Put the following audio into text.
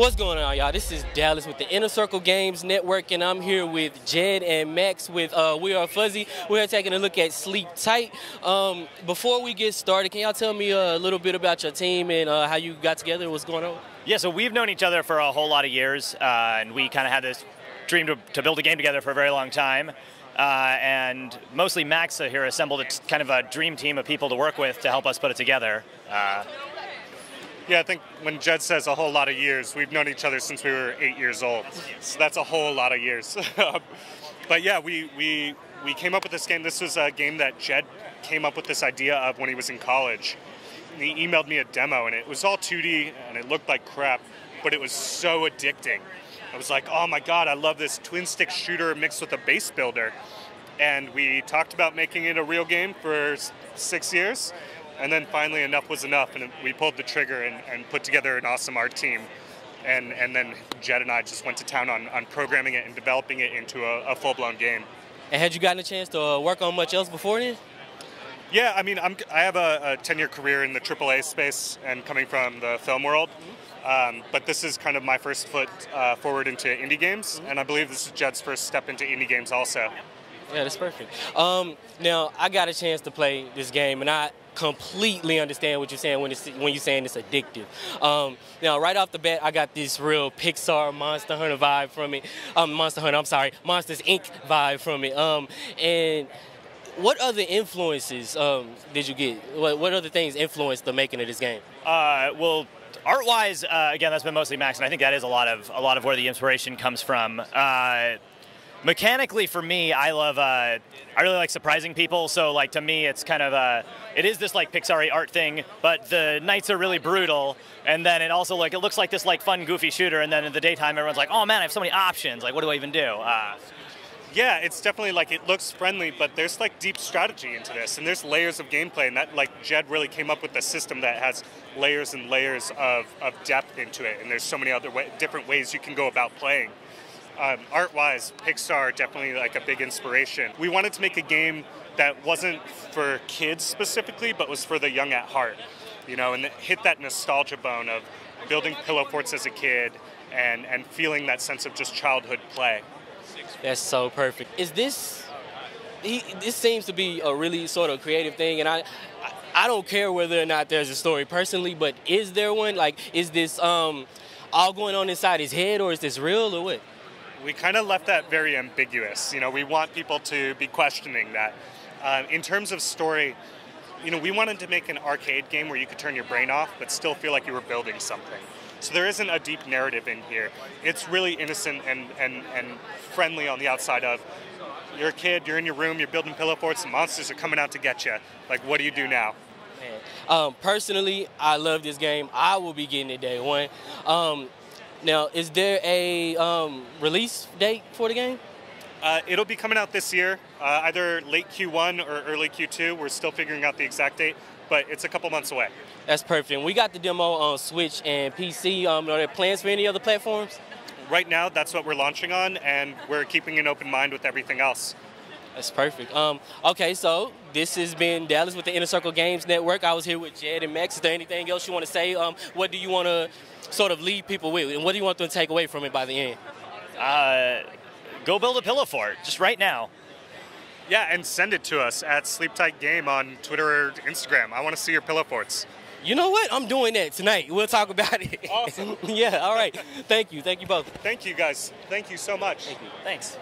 What's going on, y'all? This is Dallas with the Inner Circle Games Network, and I'm here with Jed and Max with We Are Fuzzy. We're taking a look at Sleep Tight. Before we get started, can y'all tell me a little bit about your team and how you got together and what's going on? Yeah, so we've known each other for a whole lot of years, and we kind of had this dream to build a game together for a very long time. And mostly Max here assembled kind of a dream team of people to work with to help us put it together. Yeah, I think when Jed says a whole lot of years, we've known each other since we were 8 years old. So that's a whole lot of years. But yeah, we came up with this game. This was a game that Jed came up with this idea of when he was in college. And he emailed me a demo, and it was all 2D, and it looked like crap, but it was so addicting. I was like, oh my God, I love this twin-stick shooter mixed with a base builder. And we talked about making it a real game for 6 years. And then finally enough was enough, and we pulled the trigger and put together an awesome art team. And then Jed and I just went to town on programming it and developing it into a full-blown game. And had you gotten a chance to work on much else before then? Yeah, I mean, I have a 10-year career in the AAA space and coming from the film world. But this is kind of my first foot forward into indie games, and I believe this is Jed's first step into indie games also. Yeah, that's perfect. Now, I got a chance to play this game, and I completely understand what you're saying when you're saying it's addictive. Now, right off the bat, I got this real Pixar Monster Hunter vibe from it. Monsters Inc. vibe from it. And what other influences did you get? What other things influenced the making of this game? Well, art-wise, again, that's been mostly Max, and I think that is a lot of where the inspiration comes from. Mechanically, for me, I really like surprising people. So, like, to me, it's kind of it is this like Pixar-y art thing, but the nights are really brutal, and then it also it looks like this like fun, goofy shooter, and then in the daytime, everyone's like, oh man, I have so many options. Like, what do I even do? Yeah, it's definitely like it looks friendly, but there's like deep strategy into this, and there's layers of gameplay, and that like Jed really came up with a system that has layers and layers of depth into it, and there's so many other different ways you can go about playing. Art-wise, Pixar definitely like a big inspiration. We wanted to make a game that wasn't for kids specifically, but was for the young at heart, you know, and hit that nostalgia bone of building pillow forts as a kid and feeling that sense of just childhood play. That's so perfect. This seems to be a really sort of creative thing, and I don't care whether or not there's a story personally, but is there one? Like, is this all going on inside his head, or is this real, or what? We kind of left that very ambiguous. You know, we want people to be questioning that. In terms of story, you know, we wanted to make an arcade game where you could turn your brain off but still feel like you were building something. So there isn't a deep narrative in here. It's really innocent and friendly on the outside of, you're a kid, you're in your room, you're building pillow forts, and monsters are coming out to get you. Like, what do you do now? Personally, I love this game. I will be getting it day one. Now, is there a release date for the game? It'll be coming out this year, either late Q1 or early Q2. We're still figuring out the exact date, but it's a couple months away. That's perfect. And we got the demo on Switch and PC. Are there plans for any other platforms? Right now, that's what we're launching on, and we're keeping an open mind with everything else. That's perfect. Okay, so this has been Dallas with the Inner Circle Games Network. I was here with Jed and Max. Is there anything else you want to say? What do you want to sort of leave people with, and what do you want them to take away from it by the end? Go build a pillow fort, just right now. Yeah, and send it to us at Sleep Tight Game on Twitter or Instagram. I want to see your pillow forts. You know what? I'm doing that tonight. We'll talk about it. Awesome. Yeah, all right. Thank you. Thank you both. Thank you, guys. Thank you so much. Thank you. Thanks.